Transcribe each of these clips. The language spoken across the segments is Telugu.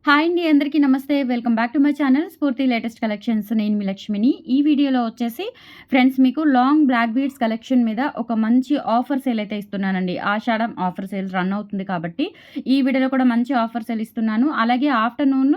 హాయ్ అండి. అందరికీ నమస్తే. Welcome back to my channel స్ఫూర్తి లేటెస్ట్ కలెక్షన్స్. నేను మీ లక్ష్మిని. ఈ వీడియోలో వచ్చేసి ఫ్రెండ్స్ మీకు లాంగ్ బ్లాక్ బీడ్స్ కలెక్షన్ మీద ఒక మంచి ఆఫర్ సేల్ అయితే ఇస్తున్నానండి. ఆషాఢం ఆఫర్ సేల్ రన్ అవుతుంది కాబట్టి ఈ వీడియోలో కూడా మంచి ఆఫర్ సేల్ ఇస్తున్నాను. అలాగే ఆఫ్టర్‌నూన్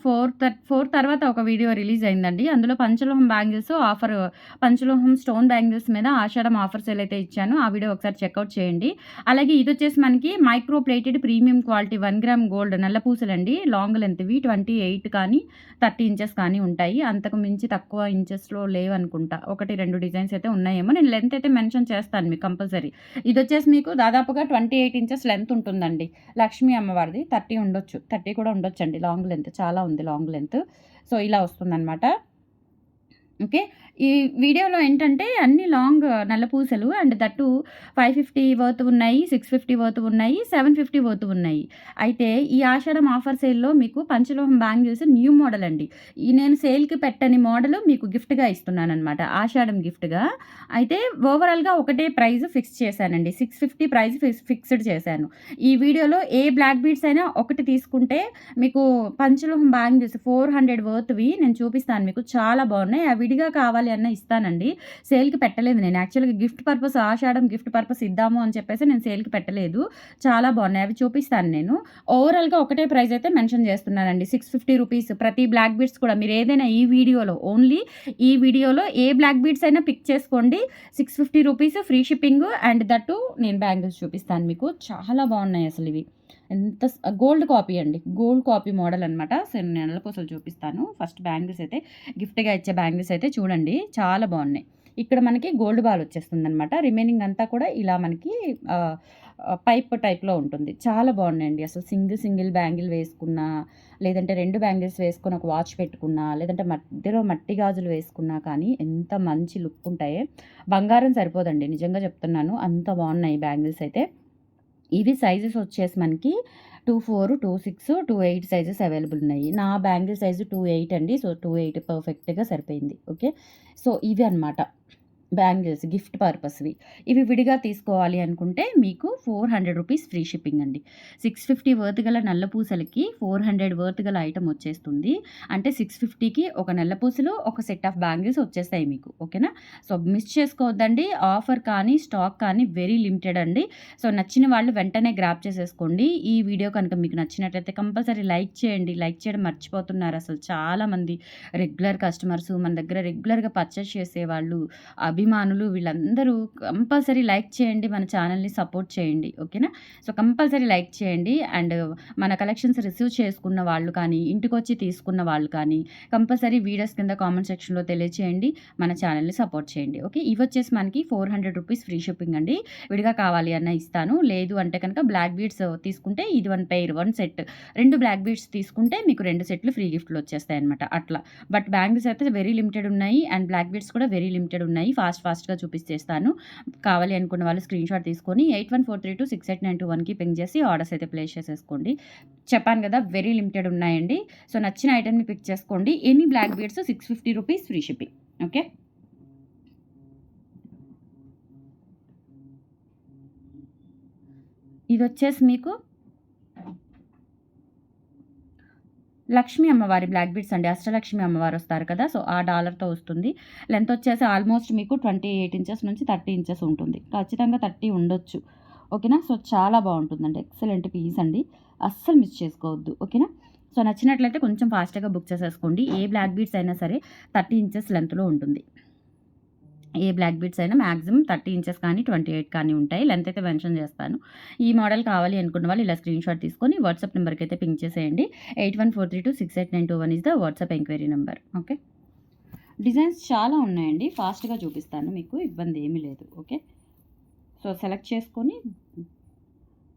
4 తర్వాత ఒక వీడియో రిలీజ్ అయిందండి. అందులో పంచలోహం బ్యాంగిల్స్ ఆఫర్ పంచలోహం స్టోన్ బ్యాంగిల్స్ మీద ఆషాఢం ఆఫర్ సేల్ అయితే ఇచ్చాను. ఆ వీడియో ఒకసారి చెక్‌ఔట్ చేయండి. అలాగే ఇదొచ్చేసి మనకి micro plated premium quality 1 gram gold నల్ల పూసలండి. లాంగ్ లెంత్‌వి 28 కానీ, 30 ఇంచెస్ కానీ ఉంటాయి. అంతకు మించి తక్కువ ఇంచెస్‌లో లేవనుకుంటా. 1, 2 డిజైన్స్ అయితే ఉన్నాయేమో. నేను లెంత్ అయితే మెన్షన్ చేస్తాను మీకు కంపల్సరీ. ఇదొచ్చేసి మీకు దాదాపుగా 28 ఇంచెస్ లెంత్ ఉంటుందండి. లక్ష్మీ అమ్మవారిది 30 ఉండొచ్చు. 30 కూడా ఉండొచ్చండి లాంగ్ లెంత్. చాలా ఉంది లాంగ్ లెంత్. సో, ఇలా వస్తుందనమాట. ఓకే. ఈ వీడియోలో ఏంటంటే అన్ని లాంగ్ నల్ల పూసలు అండ్ దట్టు 550 వర్త్ ఉన్నాయి, 650 వర్త్ ఉన్నాయి, 750 వర్త్ ఉన్నాయి. అయితే ఈ ఆషాఢం ఆఫర్ సేల్‌లో మీకు పంచలోహం బ్యాంగిల్స్ న్యూ మోడల్ అండి. ఈ నేను సేల్‌కి పెట్టని మోడల్ మీకు గిఫ్ట్‌గా ఇస్తున్నాననమాట. ఆషాఢం గిఫ్ట్‌గా. అయితే ఓవరాల్‌గా ఒకటే ప్రైస్ ఫిక్స్ చేశానండి. 650 ప్రైస్ ఫిక్స్డ్ చేశాను. ఈ వీడియోలో ఏ బ్లాక్ బీడ్స్ అయినా ఒకటి తీసుకుంటే మీకు పంచలోహం బ్యాంగిల్స్ 400 వర్త్‌వి నేను చూపిస్తాను మీకు. చాలా బాగున్నాయి. అవి విడిగా కావాలి అన్నా ఇస్తానండి. సేల్‌కి పెట్టలేదు నేను. యాక్చువల్‌గా గిఫ్ట్ పర్పస్ ఆషాఢం గిఫ్ట్ పర్పస్ ఇద్దాము అని చెప్పేసి నేను సేల్‌కి పెట్టలేదు. చాలా బాగున్నాయి. అవి చూపిస్తాను నేను. ఓవరాల్‌గా ఒకటే ప్రైస్ అయితే మెన్షన్ చేస్తున్నానండి. 650 రూపీస్ ప్రతి బ్లాక్ బీడ్స్ కూడా మీరు ఏదైనా ఈ వీడియోలో ఓన్లీ ఈ వీడియోలో ఏ బ్లాక్ బీడ్స్ అయినా పిక్ చేసుకోండి. 650 rupees free shipping and that నేను బ్యాంగిల్స్ చూపిస్తాను మీకు. చాలా బాగున్నాయి అసలు ఇవి. ఎంత గోల్డ్ కాపీ అండి. గోల్డ్ కాపీ మోడల్ అనమాట. సో, నేను నెలపూసలు చూపిస్తాను. ఫస్ట్ బ్యాంగిల్స్ అయితే గిఫ్ట్‌గా ఇచ్చే బ్యాంగిల్స్ అయితే చూడండి. చాలా బాగున్నాయి. ఇక్కడ మనకి గోల్డ్ బాల్ వచ్చేస్తుందనమాట. రిమైనింగ్ అంతా కూడా ఇలా మనకి ఆహ్, ఆహ్, పైప్ టైప్‌లో ఉంటుంది. చాలా బాగున్నాయండి. అసలు సింగిల్ బ్యాంగిల్ వేసుకున్నా, లేదంటే 2 బ్యాంగిల్స్ వేసుకొని ఒక వాచ్ పెట్టుకున్నా, లేదంటే మధ్యలో మట్టి గాజులు వేసుకున్నా కానీ ఎంత మంచి లుక్ ఉంటాయో. బంగారం సరిపోదండి. నిజంగా చెప్తున్నాను. అంత బాగున్నాయి బ్యాంగిల్స్ అయితే. ఇవి సైజెస్ వచ్చేసి మనకి 24, 26, 28 సైజెస్ అవైలబుల్ ఉన్నాయి. నా బ్యాంగిల్ సైజు 28 అండి. సో, 28 పర్ఫెక్ట్‌గా సరిపోయింది. ఓకే. సో, ఇవి అనమాట బ్యాంగిల్స్ గిఫ్ట్ పర్పస్‌వి. ఇవి విడిగా తీసుకోవాలి అనుకుంటే మీకు 400 రూపీస్ ఫ్రీ షిప్పింగ్ అండి. 650 వర్త్ గల నల్ల పూసలకి 400 వర్త్ గల ఐటెమ్ వచ్చేస్తుంది. అంటే 650కి ఒక నల్ల పూసలు, ఒక సెట్ ఆఫ్ బ్యాంగిల్స్ వచ్చేస్తాయి మీకు. ఓకేనా? సో, మిస్ చేసుకోవద్దండి. ఆఫర్ కానీ, స్టాక్ కానీ వెరీ లిమిటెడ్ అండి. సో, నచ్చిన వాళ్ళు వెంటనే గ్రాబ్ చేసేసుకోండి. ఈ వీడియో కనుక మీకు నచ్చినట్లయితే కంపల్సరీ లైక్ చేయండి. లైక్ చేయడం మర్చిపోతున్నారు అసలు చాలామంది రెగ్యులర్ కస్టమర్స్ మన దగ్గర రెగ్యులర్‌గా పర్చేస్ చేసేవాళ్ళు అభిమానులు వీళ్ళందరూ కంపల్సరీ లైక్ చేయండి. మన ఛానల్‌ని సపోర్ట్ చేయండి. ఓకేనా? సో, కంపల్సరీ లైక్ చేయండి. అండ్ మన కలెక్షన్స్ రిసీవ్ చేసుకున్న వాళ్ళు కానీ, ఇంటికొచ్చి తీసుకున్న వాళ్ళు కానీ కంపల్సరీ వీడియోస్ కింద కామెంట్ సెక్షన్‌లో తెలియచేయండి. మన ఛానల్‌ని సపోర్ట్ చేయండి. ఓకే. ఇవొచ్చేసి మనకి 400 రూపీస్ ఫ్రీ షిప్పింగ్ అండి. విడిగా కావాలి అన్నా ఇస్తాను. లేదు అంటే కనుక బ్లాక్ బీడ్స్ తీసుకుంటే ఇది 1 పెయిర్ 1 సెట్. 2 బ్లాక్ బీడ్స్ తీసుకుంటే మీకు 2 సెట్లు ఫ్రీ గిఫ్ట్‌లు వచ్చేస్తాయన్నమాట అట్లా. బట్ బ్యాంగిల్స్ అయితే వెరీ లిమిటెడ్ ఉన్నాయి. అండ్ బ్లాక్ బీడ్స్ కూడా వెరీ లిమిటెడ్ ఉన్నాయి. ఫాస్ట్‌గా చూపిచ్చేస్తాను. కావాలి అనుకున్న వాళ్ళు స్క్రీన్‌షాట్ తీసుకొని 8143268921కి పింగ్ చేసి ఆర్డర్స్ అయితే ప్లేస్ చేసేసుకోండి. చెప్పాను కదా! వెరీ లిమిటెడ్ ఉన్నాయండి. సో, నచ్చిన ఐటెమ్‌ని పిక్ చేసుకోండి. Any black beads 650 rupees free shipping. Okay. ఇదొచ్చేసి మీకు లక్ష్మీ అమ్మవారి బ్లాక్ బీడ్స్ అండి. అష్టలక్ష్మి అమ్మవారు వస్తారు కదా! సో, ఆ డాలర్‌తో వస్తుంది. లెంత్ వచ్చేసి ఆల్మోస్ట్ మీకు 28 ఇంచెస్ నుంచి 30 ఇంచెస్ ఉంటుంది. ఖచ్చితంగా 30 ఉండొచ్చు. ఓకేనా? సో, చాలా బాగుంటుందండి. ఎక్సలెంట్ పీస్ అండి. అస్సలు మిస్ చేసుకోవద్దు. ఓకేనా? సో, నచ్చినట్లయితే కొంచెం ఫాస్ట్‌గా బుక్ చేసేసుకోండి. ఏ బ్లాక్ బీడ్స్ అయినా సరే 30 ఇంచెస్ లెంత్‌లో ఉంటుంది. ఏ బ్లాక్ బీడ్స్ అయినా మాక్సిమం 30 ఇంచెస్ కానీ, 28 కానీ ఉంటాయి. లెంత్ అయితే మెన్షన్ చేస్తాను. ఈ మోడల్ కావాలి అనుకున్న వాళ్ళు ఇలా స్క్రీన్‌షాట్ తీసుకొని వాట్సాప్ నంబర్‌కి అయితే పింగ్ చేసేయండి. 8143268921 is the WhatsApp enquiry number. Okay. Designs చాలా ఉన్నాయండి. ఫాస్ట్‌గా చూపిస్తాను మీకు. ఇబ్బంది ఏమీ లేదు. ఓకే. సో, సెలెక్ట్ చేసుకొని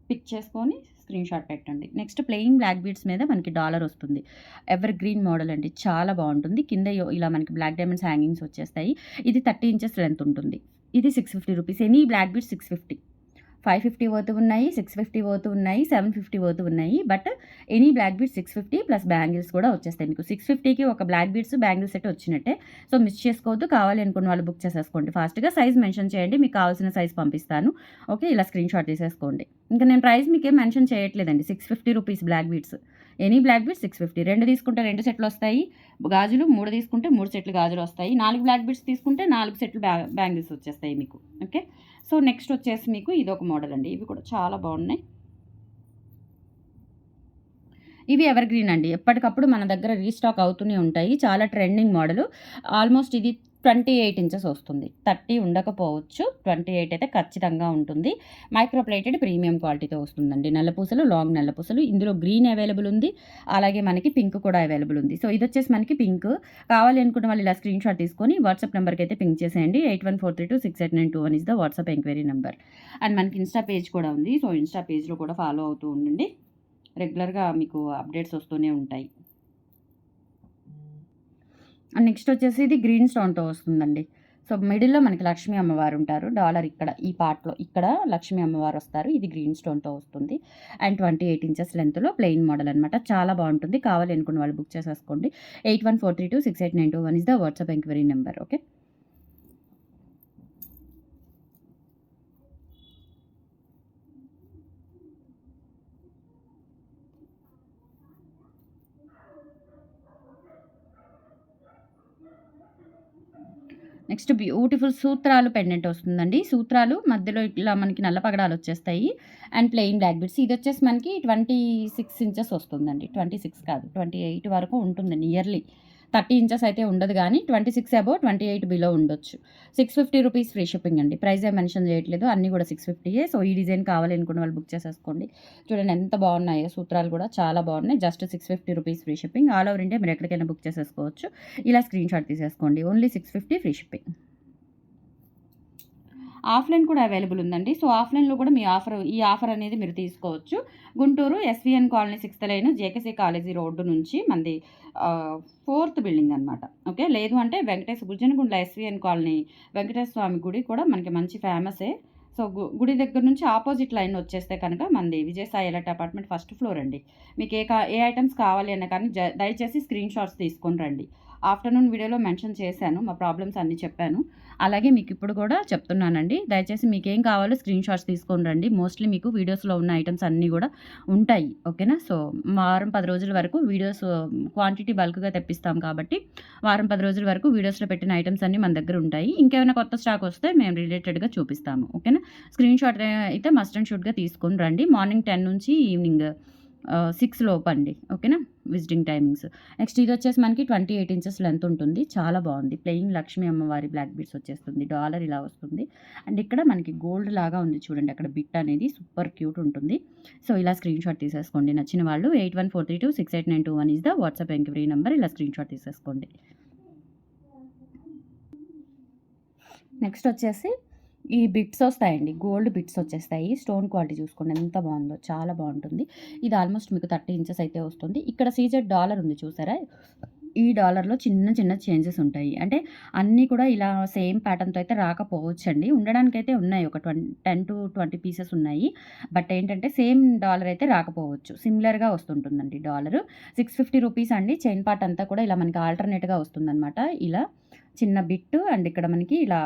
పిక్ చేసుకొని స్క్రీన్‌షాట్ పెట్టండి. నెక్స్ట్ ప్లెయిన్ బ్లాక్ బీడ్స్ మీద మనకి డాలర్ వస్తుంది. ఎవర్ గ్రీన్ మోడల్ అండి. చాలా బాగుంటుంది. కింద ఇలా మనకి బ్లాక్ డైమండ్స్ హ్యాంగింగ్స్ వచ్చేస్తాయి. ఇది 30 ఇంచెస్ లెంత్ ఉంటుంది. ఇది 650 rupees. Any black beads 650. 550 worth ఉన్నాయి, 650 వర్త్ ఉన్నాయి, 750 వర్త్ ఉన్నాయి. But any black beads 650 plus bangles కూడా వచ్చేస్తాయి మీకు. 650కి ఒక బ్లాక్ బీడ్స్ బ్యాంగిల్స్ సెట్ వచ్చినట్టే. సో మిస్ చేసుకోవద్దు. కావాలి అనుకున్న వాళ్ళు బుక్ చేసేసుకోండి ఫాస్ట్గా. సైజ్ మెన్షన్ చేయండి, మీకు కావాల్సిన సైజ్ పంపిస్తాను. ఓకే, ఇలా స్క్రీన్ షాట్ తీసేసుకోండి. ఇంకా నేను ప్రైస్ మీకేం మెన్షన్ చేయట్లేదండి. 650 rupees black beads. Any black beads 650. 2 తీసుకుంటే 2 సెట్లు వస్తాయి గాజులు, 3 తీసుకుంటే 3 సెట్లు గాజులు వస్తాయి. 4 బ్లాక్ బీడ్స్ తీసుకుంటే 4 సెట్లు బ్యాంగిల్స్ వచ్చేస్తాయి మీకు. ఓకే, సో నెక్స్ట్ వచ్చేసి మీకు ఇదొక మోడల్ అండి. ఇవి కూడా చాలా బాగున్నాయి. ఇవి ఎవర్ గ్రీన్ అండి, ఎప్పటికప్పుడు మన దగ్గర రీస్టాక్ అవుతూనే ఉంటాయి. చాలా ట్రెండింగ్ మోడల్. ఆల్మోస్ట్ ఇది 28 ఇంచెస్ వస్తుంది. 30 ఉండకపోవచ్చు, 28 అయితే ఖచ్చితంగా ఉంటుంది. మైక్రోప్లేటెడ్ ప్రీమియం క్వాలిటీతో వస్తుందండి. నల్లపూసలు, లాంగ్ నల్లపూసలు. ఇందులో గ్రీన్ అవైలబుల్ ఉంది, అలాగే మనకి పింక్ కూడా అవైలబుల్ ఉంది. సో ఇది వచ్చేసి మనకి పింక్. కావాలి అనుకున్న వాళ్ళు ఇలా స్క్రీన్ షాట్ తీసుకొని వాట్సాప్ నెంబర్కి అయితే పింక్ చేసేయండి. 8143268921 is the WhatsApp enquiry number. And మనకి ఇన్స్టా పేజ్ కూడా ఉంది. సో ఇన్స్టా పేజ్లో కూడా ఫాలో అవుతూ ఉండండి. రెగ్యులర్గా మీకు అప్డేట్స్ వస్తూనే ఉంటాయి. అండ్ నెక్స్ట్ వచ్చేసి ఇది గ్రీన్ స్టోన్తో వస్తుందండి. సో మిడిల్లో మనకి లక్ష్మీ అమ్మవారు ఉంటారు. డాలర్ ఇక్కడ ఈ పార్ట్లో ఇక్కడ లక్ష్మీ అమ్మవారు వస్తారు. ఇది గ్రీన్ స్టోన్తో వస్తుంది. అండ్ 28 ఇంచెస్ లెంత్లో ప్లెయిన్ మోడల్ అనమాట. చాలా బాగుంటుంది. కావాలి అనుకున్న వాళ్ళు బుక్ చేసేసుకోండి. 8143268921 is the WhatsApp enquiry number. Okay, next beautiful సూత్రాలు పెండెంట్ వస్తుందండి. సూత్రాలు మధ్యలో ఇట్లా మనకి నల్ల పగడాలు వచ్చేస్తాయి. And plain black beads. ఇది వచ్చేసి మనకి 26 ఇంచెస్ వస్తుందండి. 26 కాదు, 28 వరకు ఉంటుంది నియర్లీ. 30 ఇంచెస్ అయితే ఉండదు కానీ 26 అబోవ్ 28 బిలో ఉండొచ్చు. 650 రూపీస్ ఫ్రీ షిప్పింగ్ అండి. ప్రైస్ ఏం మెన్షన్ చేయట్లేదు, అన్నీ కూడా 650. సో ఈ డిజైన్ కావాలి అనుకున్న వాళ్ళు బుక్ చేసేసుకోండి. చూడండి ఎంత బాగున్నాయో సూత్రాలు కూడా చాలా బాగున్నాయి. Just 650 rupees free shipping. All over India మీరు ఎక్కడికైనా బుక్ చేసేసుకోవచ్చు. ఇలా స్క్రీన్ షాట్ తీసేసుకోండి. Only 650 free shipping. ఆఫ్లైన్ కూడా అవైలబుల్ ఉందండి. సో ఆఫ్లైన్లో కూడా ఈ ఆఫర్ అనేది మీరు తీసుకోవచ్చు. Guntur SVN colony 6th line JKC college road నుంచి మనది 4th బిల్డింగ్ అనమాట. ఓకే, లేదు అంటే గుజ్జనగుండ్ల ఎస్విఎన్ కాలనీ వెంకటేశ్వర స్వామి గుడి కూడా మనకి మంచి ఫేమసే. సో గుడి దగ్గర నుంచి ఆపోజిట్ లైన్ వచ్చేస్తే కనుక మనది Vijayasai alert apartment first floor అండి. మీకు ఏ ఐటమ్స్ కావాలి అన్న కానీ దయచేసి స్క్రీన్ షాట్స్ తీసుకొని రండి. ఆఫ్టర్నూన్ వీడియోలో మెన్షన్ చేశాను, మా ప్రాబ్లమ్స్ అన్నీ చెప్పాను. అలాగే మీకు ఇప్పుడు కూడా చెప్తున్నానండి. దయచేసి మీకు ఏం కావాలో స్క్రీన్ షాట్స్ తీసుకొని రండి. మోస్ట్లీ మీకు వీడియోస్లో ఉన్న ఐటమ్స్ అన్నీ కూడా ఉంటాయి. ఓకేనా, సో వారం 10 రోజుల వరకు వీడియోస్ క్వాంటిటీ బల్క్గా తెప్పిస్తాం కాబట్టి వారం 10 రోజుల వరకు వీడియోస్లో పెట్టిన ఐటమ్స్ అన్నీ మన దగ్గర ఉంటాయి. ఇంకేమైనా కొత్త స్టాక్ వస్తే మేము రిలేటెడ్గా చూపిస్తాము. ఓకేనా, స్క్రీన్ షాట్ అయితే మస్ట్ అండ్ షుడ్గా తీసుకొని రండి. మార్నింగ్ 10 నుంచి ఈవినింగ్ 6 లోపు అండి. ఓకేనా, విజిటింగ్ టైమింగ్స్. నెక్స్ట్ ఇది వచ్చేసి మనకి 28 ఇంచెస్ లెంత్ ఉంటుంది. చాలా బాగుంది. ప్లెయిన్ లక్ష్మీ అమ్మవారి బ్లాక్ బీడ్స్ వచ్చేస్తుంది. డాలర్ ఇలా వస్తుంది. అండ్ ఇక్కడ మనకి గోల్డ్ లాగా ఉంది చూడండి, అక్కడ బిట్ అనేది సూపర్ క్యూట్ ఉంటుంది. సో ఇలా స్క్రీన్ షాట్ తీసేసుకోండి. నచ్చిన వాళ్ళు 8143268921 is the WhatsApp enquiry number. ఇలా స్క్రీన్ షాట్ తీసేసుకోండి. నెక్స్ట్ వచ్చేసి ఈ బిట్స్ వస్తాయండి, గోల్డ్ బిట్స్ వచ్చేస్తాయి. స్టోన్ క్వాలిటీ చూసుకోండి ఎంత బాగుందో, చాలా బాగుంటుంది. ఇది ఆల్మోస్ట్ మీకు 30 ఇంచెస్ అయితే వస్తుంది. ఇక్కడ సీజెడ్ డాలర్ ఉంది చూసారా, ఈ డాలర్లో చిన్న చిన్న చేంజెస్ ఉంటాయి. అంటే అన్నీ కూడా ఇలా సేమ్ ప్యాటర్న్తో అయితే రాకపోవచ్చండి. ఉండడానికైతే ఉన్నాయి, ఒక 10 to 20 పీసెస్ ఉన్నాయి. బట్ ఏంటంటే సేమ్ డాలర్ అయితే రాకపోవచ్చు, సిమిలర్గా వస్తుంటుందండి డాలరు. 650 రూపీస్ అండి. చైన్ పార్ట్ అంతా కూడా ఇలా మనకి ఆల్టర్నేట్గా వస్తుందన్నమాట. ఇలా చిన్న బిట్టు అండ్ ఇక్కడ మనకి ఇలా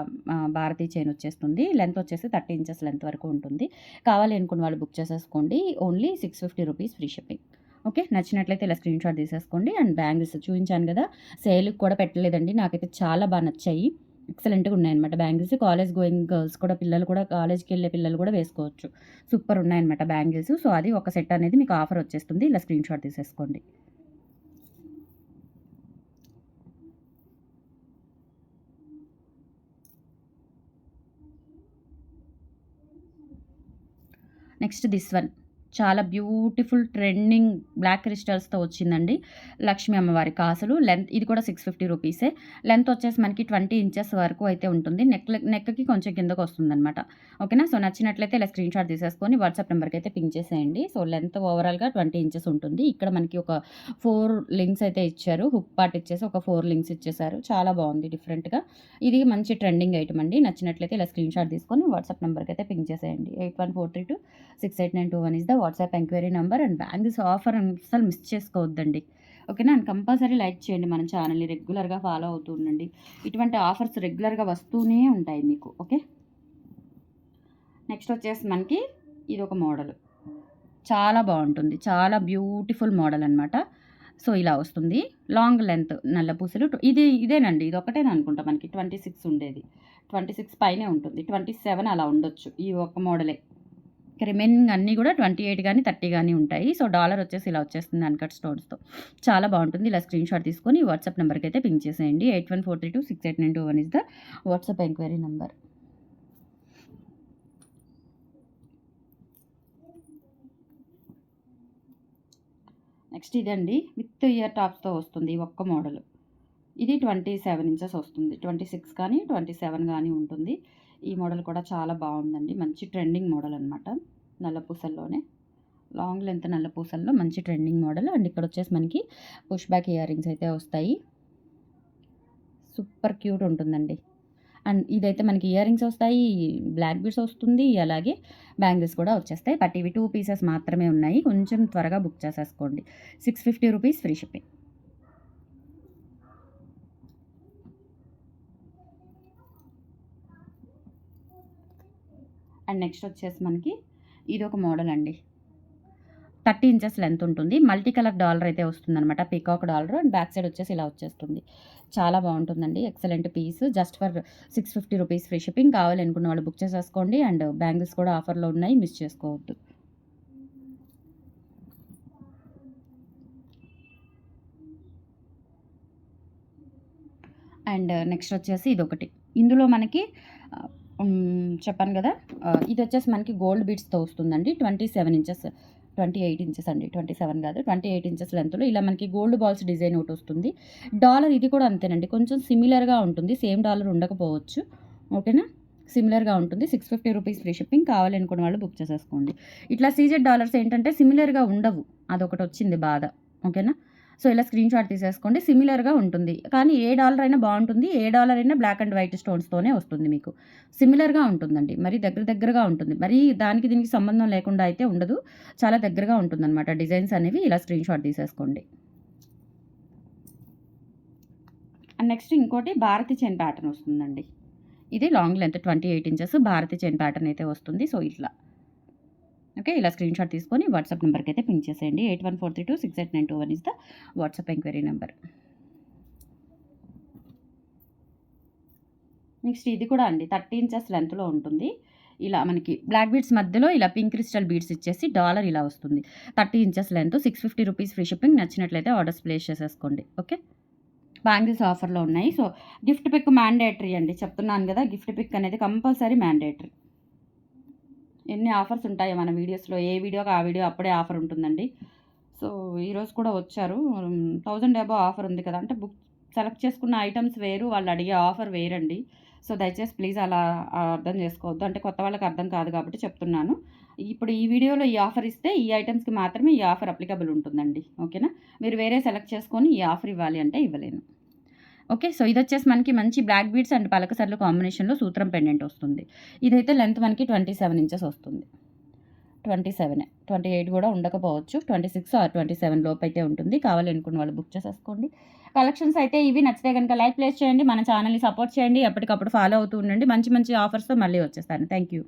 భారతీ చైన్ వచ్చేస్తుంది. లెంత్ వచ్చేసి 30 ఇంచెస్ లెంత్ వరకు ఉంటుంది. కావాలి అనుకున్న వాళ్ళు బుక్ చేసేసుకోండి. Only 650 rupees free shipping. Okay, నచ్చినట్లయితే ఇలా స్క్రీన్ షాట్ తీసేసుకోండి. అండ్ బ్యాంగిల్స్ చూపించాను కదా, సేల్కి కూడా పెట్టలేదండి, నాకైతే చాలా బాగా నచ్చాయి. ఎక్సలెంట్గా ఉన్నాయన్నమాట బ్యాంగిల్స్. కాలేజ్ గోయింగ్ గర్ల్స్ కూడా, పిల్లలు కూడా, కాలేజ్కి వెళ్ళే పిల్లలు కూడా వేసుకోవచ్చు. సూపర్ ఉన్నాయన్నమాట బ్యాంగిల్స్. సో అది ఒక సెట్ అనేది మీకు ఆఫర్ వచ్చేస్తుంది. ఇలా స్క్రీన్ షాట్ తీసేసుకోండి. నెక్స్ట్ దిస్ వన్ చాలా బ్యూటిఫుల్ ట్రెండింగ్ బ్లాక్ క్రిస్టల్స్‌తో వచ్చిందండి. లక్ష్మీ అమ్మవారి కాసులు. లెంత్ ఇది కూడా 650 రూపీసే. లెంత్ వచ్చేసి మనకి 20 ఇంచెస్ వరకు అయితే ఉంటుంది. నెక్‌కి కొంచెం కిందకొస్తుందనమాట. ఓకేనా? సో, నచ్చినట్లయితే ఇలా స్క్రీన్‌షాట్ తీసేసుకొని వాట్సాప్ నెంబర్‌కి అయితే పింగ్ చేసేయండి. సో, లెంత్ ఓవరాల్‌గా 20 ఇంచెస్ ఉంటుంది. ఇక్కడ మనకి ఒక 4 లింక్స్ అయితే ఇచ్చారు. హుక్ పార్ట్ ఇచ్చేసి ఒక 4 లింక్స్ ఇచ్చేసారు. చాలా బాగుంది డిఫరెంట్‌గా. ఇది మంచి ట్రెండింగ్ ఐటమ్ అండి. నచ్చినట్లయితే ఇలా స్క్రీన్‌షాట్ తీసుకొని వాట్సాప్ నెంబర్‌కి అయితే పింగ్ చేసేయండి. 8143268921 is the WhatsApp enquiry number. And bangles offer అస్సలు మిస్ చేసుకోవద్దండి. ఓకేనా? అండ్ కంపల్సరీ లైక్ చేయండి మన ఛానల్‌ని. రెగ్యులర్‌గా ఫాలో అవుతూ ఉండండి. ఇటువంటి ఆఫర్స్ రెగ్యులర్‌గా వస్తూనే ఉంటాయి మీకు. ఓకే. నెక్స్ట్ వచ్చేసి మనకి ఇదొక మోడల్. చాలా బాగుంటుంది. చాలా బ్యూటిఫుల్ మోడల్ అనమాట. సో, ఇలా వస్తుంది. లాంగ్ లెంత్ నల్ల పూసలు. ఇదేనండి. ఇదొక్కటేనా అనుకుంటా మనకి 26 ఉండేది. 26 పైనే ఉంటుంది. 27 అలా ఉండొచ్చు. ఈ ఒక్క మోడలే. రిమైనింగ్ అన్నీ కూడా 28 గానీ, 30 గానీ ఉంటాయి. సో, డాలర్ వచ్చేసి ఇలా వచ్చేస్తుంది అన్‌కట్ స్టోన్స్‌తో. చాలా బాగుంటుంది. ఇలా స్క్రీన్‌షాట్ తీసుకొని వాట్సాప్ నెంబర్‌కి అయితే పింగ్ చేసేయండి. 8143268921 is the WhatsApp enquiry number. Next ఇదండి. విత్ ఇయర్ టాప్స్‌తో వస్తుంది ఈ ఒక్క మోడల్. ఇది 27 ఇంచెస్ వస్తుంది. 26 కానీ, 27 గానీ ఉంటుంది. ఈ మోడల్ కూడా చాలా బాగుందండి. మంచి ట్రెండింగ్ మోడల్ అనమాట. నల్ల పూసల్లోనే. లాంగ్ లెంత్ నల్ల పూసల్లో మంచి ట్రెండింగ్ మోడల్. అండ్ ఇక్కడ వచ్చేసి మనకి పుష్ బ్యాక్ ఇయర్ రింగ్స్ అయితే వస్తాయి. సూపర్ క్యూట్ ఉంటుందండి. అండ్ ఇదైతే మనకి ఇయర్ రింగ్స్ వస్తాయి, బ్లాక్ బీడ్స్ వస్తుంది, అలాగే బ్యాంగిల్స్ కూడా వచ్చేస్తాయి. బట్ ఇవి 2 పీసెస్ మాత్రమే ఉన్నాయి. కొంచెం త్వరగా బుక్ చేసేసుకోండి. 650 rupees free shipping. And next వచ్చేసి మనకి ఇదొక మోడల్ అండి. 30 ఇంచెస్ లెంత్ ఉంటుంది. మల్టీ కలర్ డాలర్ అయితే వస్తుందనమాట. Peacock dollar. And back side వచ్చేసి ఇలా వచ్చేస్తుంది. చాలా బాగుంటుందండి. Excellent piece. Just for 650 rupees free shipping. కావాలనుకున్న వాళ్ళు బుక్ చేసేసుకోండి. అండ్ బ్యాంగిల్స్ కూడా ఆఫర్లో ఉన్నాయి. మిస్ చేసుకోవద్దు. అండ్ నెక్స్ట్ వచ్చేసి ఇదొకటి. ఇందులో మనకి చెప్పాను కదా! ఇది వచ్చేసి మనకి గోల్డ్ బీడ్స్‌తో వస్తుందండి. 27 ఇంచెస్, 28 ఇంచెస్ అండి. 27 కాదు. 28 ఇంచెస్ లెంత్‌లో ఇలా మనకి గోల్డ్ బాల్స్ డిజైన్ ఒకటి వస్తుంది. డాలర్ ఇది కూడా అంతేనండి. కొంచెం సిమిలర్‌గా ఉంటుంది. సేమ్ డాలర్ ఉండకపోవచ్చు. ఓకేనా? సిమిలర్‌గా ఉంటుంది. 650 రూపీస్ ఫ్రీ షిప్పింగ్. కావాలనుకున్న వాళ్ళు బుక్ చేసేసుకోండి. ఇట్లా సీజెడ్ డాలర్స్ ఏంటంటే సిమిలర్‌గా ఉండవు. అదొకటి వచ్చింది బాధ. ఓకేనా? సో, ఇలా స్క్రీన్‌షాట్ తీసేసుకోండి. సిమిలర్‌గా ఉంటుంది. కానీ ఏ డాలర్ అయినా బాగుంటుంది. ఏ డాలర్ అయినా బ్లాక్ అండ్ వైట్ స్టోన్స్‌తోనే వస్తుంది మీకు. సిమిలర్‌గా ఉంటుందండి. మరి దగ్గరగా ఉంటుంది. మరి దానికి దీనికి సంబంధం లేకుండా అయితే ఉండదు. చాలా దగ్గరగా ఉంటుందనమాట. డిజైన్స్ అనేవి ఇలా స్క్రీన్‌షాట్ తీసేసుకోండి. అండ్ నెక్స్ట్ ఇంకోటి భారతి చైన్ ప్యాటర్న్ వస్తుందండి. ఇది long length 28 inches Bharati chain pattern అయితే వస్తుంది. సో, ఇట్లా. ఓకే. ఇలా స్క్రీన్‌షాట్ తీసుకొని వాట్సాప్ నెంబర్‌కి అయితే పింగ్ చేసేయండి. 8143268921 is the WhatsApp enquiry number. Next ఇది కూడా అండి 30 ఇంచెస్ లెంత్‌లో ఉంటుంది. ఇలా మనకి బ్లాక్ బీడ్స్ మధ్యలో ఇలా పింక్ క్రిస్టల్ బీడ్స్ ఇచ్చేసి డాలర్ ఇలా వస్తుంది. 30 inches length 650 rupees free shipping. నచ్చినట్లయితే ఆర్డర్స్ ప్లేస్ చేసేసుకోండి. ఓకే. బ్యాంగిల్స్ ఆఫర్‌లో ఉన్నాయి. సో, గిఫ్ట్ పిక్ మ్యాండేటరీ అండి. చెప్తున్నాను కదా! గిఫ్ట్ పిక్ అనేది కంపల్సరీ మ్యాండేటరీ. ఎన్ని ఆఫర్స్ ఉంటాయో మన వీడియోస్‌లో. ఏ వీడియోకి ఆ వీడియో అప్పుడే ఆఫర్ ఉంటుందండి. సో, ఈరోజు కూడా వచ్చారు. 1000 అబోవ్ ఆఫర్ ఉంది కదా! అంటే సెలెక్ట్ చేసుకున్న ఐటెమ్స్ వేరు. వాళ్ళు అడిగే ఆఫర్ వేరండి. సో, దయచేసి ప్లీజ్ అలా అర్థం చేసుకోవద్దు. అంటే కొత్త వాళ్ళకి అర్థం కాదు కాబట్టి చెప్తున్నాను. ఇప్పుడు ఈ వీడియోలో ఈ ఆఫర్ ఇస్తే ఈ ఐటెమ్స్‌కి మాత్రమే ఈ ఆఫర్ అప్లికబుల్ ఉంటుందండి. ఓకేనా? మీరు వేరే సెలెక్ట్ చేసుకొని ఈ ఆఫర్ ఇవ్వాలి అంటే ఇవ్వలేను. ఓకే. సో, ఇదొచ్చేసి మనకి మంచి బ్లాక్ బీడ్స్ అండ్ పలకసర్లు కాంబినేషన్‌లో సూత్రం పెండెంట్ వస్తుంది. ఇదైతే లెంత్ మనకి 27 ఇంచెస్ వస్తుంది. 27 28 కూడా ఉండకపోవచ్చు. 26 ఆర్ 27 లోపైతే ఉంటుంది. కావాలనుకున్న వాళ్ళు బుక్ చేసేసుకోండి. కలెక్షన్స్ అయితే ఇవి. నచ్చితే గనుక లైక్ ప్లేస్ చేయండి. మన ఛానల్‌ని సపోర్ట్ చేయండి. ఎప్పటికప్పుడు ఫాలో అవుతూ ఉండండి. మంచి మంచి ఆఫర్స్‌తో మళ్ళీ వచ్చేస్తాను. Thank you.